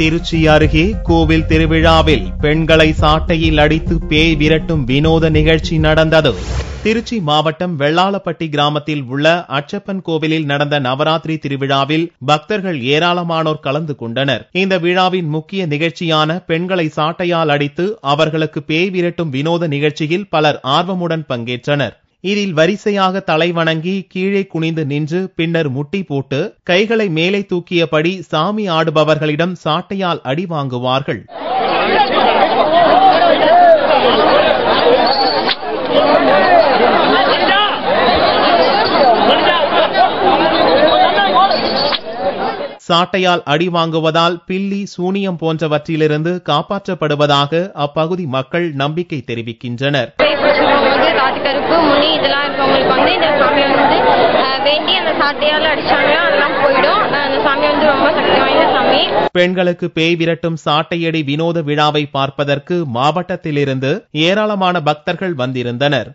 திருச்சி அருகே கோவில் திருவிழாவில் பெண்களை சாட்டையில் அடித்து பேய் விரட்டும் வினோத நிகழ்ச்சி நடந்தது. திருச்சி மாவட்டம் வெள்ளாளப்பட்டி கிராமத்தில் உள்ள அச்சப்பன் கோவிலில் நடந்த நவராத்திரி திருவிழாவில் பக்தர்கள் ஏராளமானோர் கலந்து கொண்டனர். இந்த விழாவின் முக்கிய நிகழ்ச்சியான பெண்களை சாட்டையால் அடித்து அவர்களுக்கு பேய் விரட்டும் வினோத நிகழ்ச்சியில் பலர் ஆர்வமுடன் பங்கேற்றனர். இதில் வரிசையாக தலை வணங்கி கீழே குனிந்து நின்று பின்னர் முட்டி போட்டு கைகளை மேலே தூக்கியபடி சாமி ஆடுபவர்களிடம் சாட்டையால் அடி வாங்குவார்கள். சாட்டையால் அடி வாங்குவதால் பில்லி, சூனியம் போன்றவற்றிலிருந்து காப்பாற்றப்படுவதாக அப்பகுதி மக்கள் நம்பிக்கை தெரிவிக்கின்றனர். பெண்களுக்கு பேய் விரட்டும் சாட்டையடி வினோத விழாவை பார்ப்பதற்கு மாவட்டத்திலிருந்து ஏராளமான பக்தர்கள் வந்திருந்தனர்.